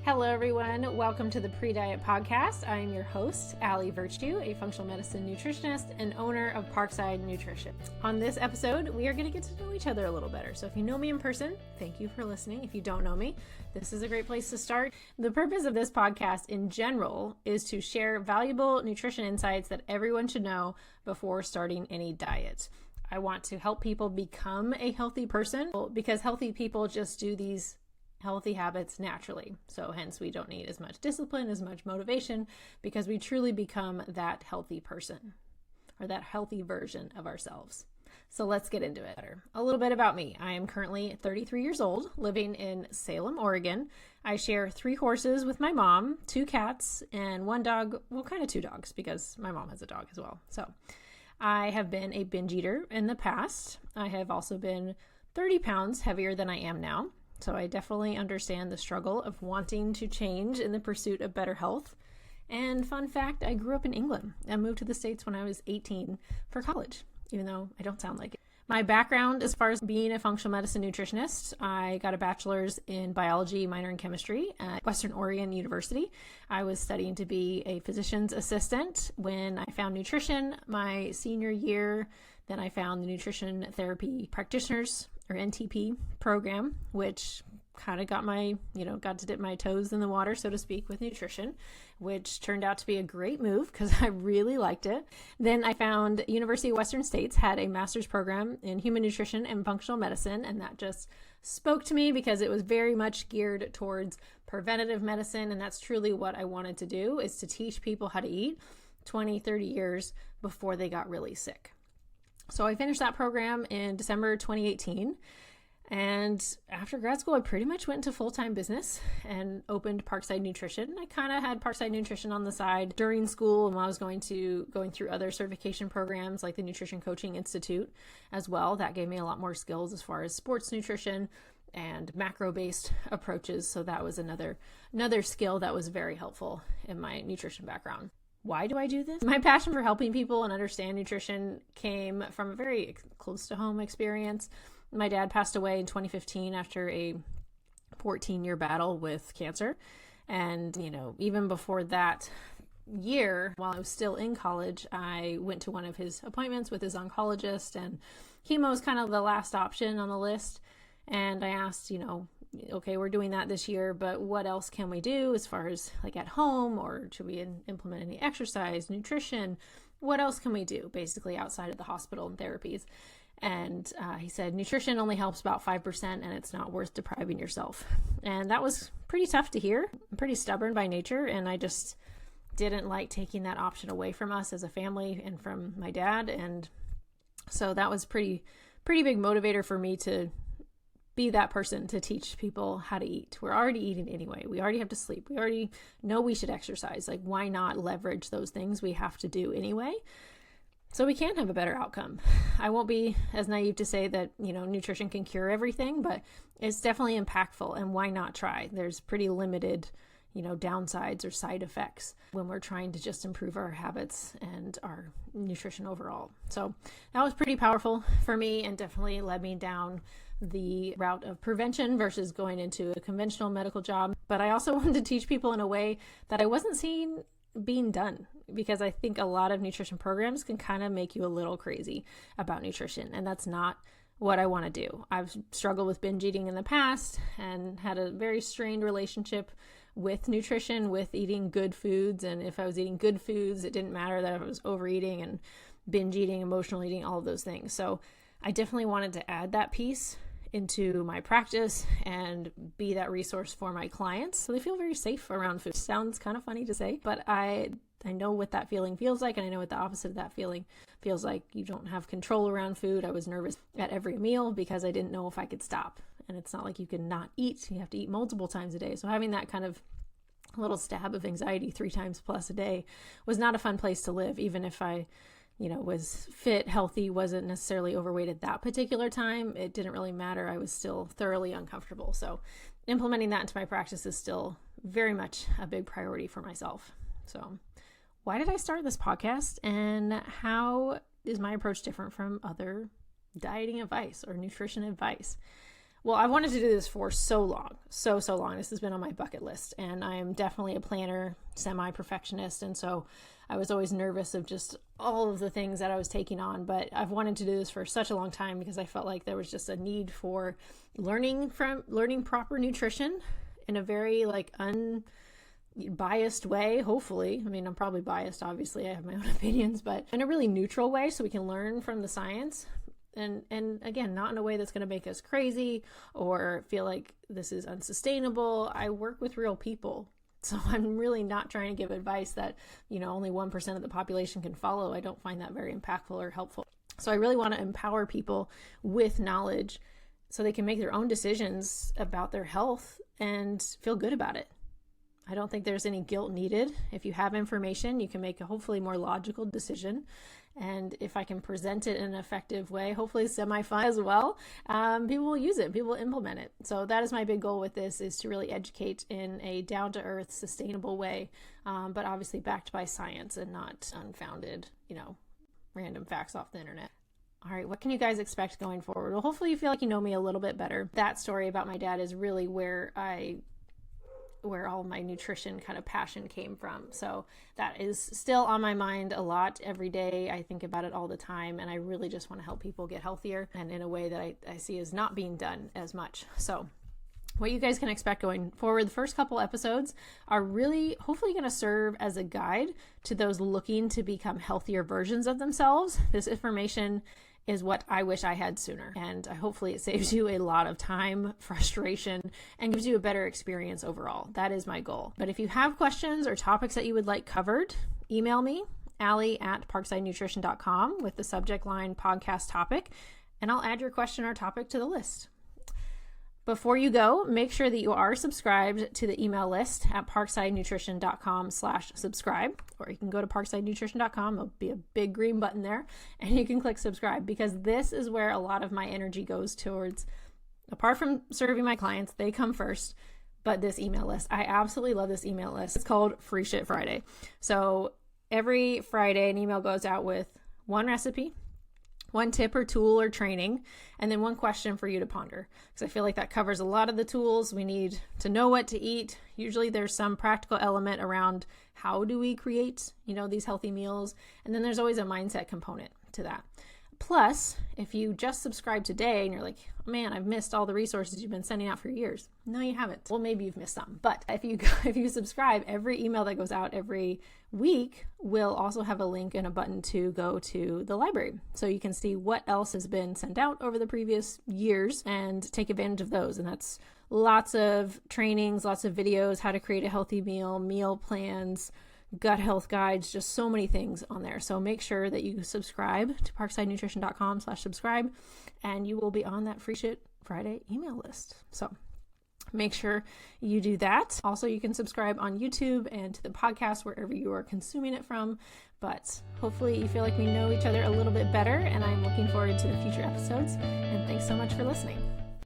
Hello, everyone. Welcome to the Pre-Diet Podcast. I am your host, Allie Virtue, a functional medicine nutritionist and owner of Parkside Nutrition. On this episode, we are going to get to know each other a little better. So if you know me in person, thank you for listening. If you don't know me, this is a great place to start. The purpose of this podcast in general is to share valuable nutrition insights that everyone should know before starting any diet. I want to help people become a healthy person because healthy people just do these healthy habits naturally. So hence we don't need as much discipline, as much motivation, because we truly become that healthy person or that healthy version of ourselves. So let's get into it. A little bit about me. I am currently 33 years old, living in Salem, Oregon. I share 3 horses with my mom, 2 cats, and 1 dog. Well, kind of 2 dogs because my mom has a dog as well. So I have been a binge eater in the past. I have also been 30 pounds heavier than I am now. So I definitely understand the struggle of wanting to change in the pursuit of better health. And fun fact, I grew up in England and moved to the States when I was 18 for college, even though I don't sound like it. My background as far as being a functional medicine nutritionist, I got a bachelor's in biology, minor in chemistry at Western Oregon University. I was studying to be a physician's assistant when I found nutrition my senior year. Then I found the nutrition therapy practitioners or NTP program, which kind of got to dip my toes in the water, so to speak, with nutrition, which turned out to be a great move because I really liked it. Then I found University of Western States had a master's program in human nutrition and functional medicine, and that just spoke to me because it was very much geared towards preventative medicine, and that's truly what I wanted to do, is to teach people how to eat 20, 30 years before they got really sick. So I finished that program in December 2018. And after grad school, I pretty much went into full-time business and opened Parkside Nutrition. I kind of had Parkside Nutrition on the side during school and while I was going through other certification programs like the Nutrition Coaching Institute as well. That gave me a lot more skills as far as sports nutrition and macro-based approaches. So that was another skill that was very helpful in my nutrition background. Why do I do this? My passion for helping people and understand nutrition came from a very close to home experience. My dad passed away in 2015 after a 14-year battle with cancer. And, even before that year, while I was still in college, I went to one of his appointments with his oncologist, and chemo was kind of the last option on the list. And I asked, okay, we're doing that this year, but what else can we do as far as like at home, or should we implement any exercise, nutrition? What else can we do basically outside of the hospital and therapies? And he said, nutrition only helps about 5% and it's not worth depriving yourself. And that was pretty tough to hear. I'm pretty stubborn by nature, and I just didn't like taking that option away from us as a family and from my dad. And so that was pretty big motivator for me to be that person to teach people how to eat. We're already eating anyway. We already have to sleep. We already know we should exercise. Like, why not leverage those things we have to do anyway, so we can have a better outcome? I won't be as naive to say that, nutrition can cure everything, but it's definitely impactful, and why not try? There's pretty limited, downsides or side effects when we're trying to just improve our habits and our nutrition overall. So that was pretty powerful for me and definitely led me down the route of prevention versus going into a conventional medical job. But I also wanted to teach people in a way that I wasn't seeing being done, because I think a lot of nutrition programs can kind of make you a little crazy about nutrition, and that's not what I want to do. I've struggled with binge eating in the past and had a very strained relationship with nutrition, with eating good foods. And if I was eating good foods, it didn't matter that I was overeating and binge eating, emotional eating, all of those things. So I definitely wanted to add that piece into my practice and be that resource for my clients so they feel very safe around food. Sounds kind of funny to say, but I know what that feeling feels like, and I know what the opposite of that feeling feels like. You don't have control around food. I was nervous at every meal because I didn't know if I could stop. And it's not like you can not eat. You have to eat multiple times a day. So having that kind of little stab of anxiety 3 times plus a day was not a fun place to live, even if I was fit, healthy, wasn't necessarily overweight at that particular time. It didn't really matter. I was still thoroughly uncomfortable. So implementing that into my practice is still very much a big priority for myself. So why did I start this podcast, and how is my approach different from other dieting advice or nutrition advice? Well, I wanted to do this for so long, so long. This has been on my bucket list, and I am definitely a planner, semi-perfectionist. And so I was always nervous of just all of the things that I was taking on, but I've wanted to do this for such a long time because I felt like there was just a need for learning proper nutrition in a very unbiased way, hopefully. I mean, I'm probably biased, obviously. I have my own opinions, but in a really neutral way so we can learn from the science. And again, not in a way that's going to make us crazy or feel like this is unsustainable. I work with real people. So I'm really not trying to give advice that, only 1% of the population can follow. I don't find that very impactful or helpful. So I really want to empower people with knowledge so they can make their own decisions about their health and feel good about it. I don't think there's any guilt needed. If you have information, you can make a hopefully more logical decision. And if I can present it in an effective way, hopefully semi-fun as well, people will use it, people will implement it. So that is my big goal with this, is to really educate in a down-to-earth, sustainable way, but obviously backed by science and not unfounded, random facts off the internet. All right, what can you guys expect going forward? Well, hopefully you feel like you know me a little bit better. That story about my dad is really where all my nutrition kind of passion came from. So that is still on my mind a lot every day. I think about it all the time, and I really just want to help people get healthier, and in a way that I see is not being done as much. So what you guys can expect going forward, the first couple episodes are really hopefully going to serve as a guide to those looking to become healthier versions of themselves. This information is what I wish I had sooner. And hopefully it saves you a lot of time, frustration, and gives you a better experience overall. That is my goal. But if you have questions or topics that you would like covered, email me, Allie@parksidenutrition.com with the subject line podcast topic, and I'll add your question or topic to the list. Before you go, make sure that you are subscribed to the email list at parksidenutrition.com/subscribe, or you can go to parksidenutrition.com. There'll be a big green button there, and you can click subscribe, because this is where a lot of my energy goes towards. Apart from serving my clients, they come first, but this email list, I absolutely love this email list. It's called Free Shit Friday. So every Friday, an email goes out with one recipe, one tip or tool or training, and then one question for you to ponder. Because I feel like that covers a lot of the tools. We need to know what to eat. Usually there's some practical element around how do we create, these healthy meals. And then there's always a mindset component to that. Plus, if you just subscribe today and you're like, man, I've missed all the resources you've been sending out for years. No, you haven't. Well, maybe you've missed some. But if you subscribe, every email that goes out every week will also have a link and a button to go to the library. So you can see what else has been sent out over the previous years and take advantage of those. And that's lots of trainings, lots of videos, how to create a healthy meal plans, gut health guides, just so many things on there. So make sure that you subscribe to parksidenutrition.com/subscribe, and you will be on that Free Shit Friday email list. So make sure you do that. Also, you can subscribe on YouTube and to the podcast wherever you are consuming it from. But hopefully you feel like we know each other a little bit better, and I'm looking forward to the future episodes. And thanks so much for listening.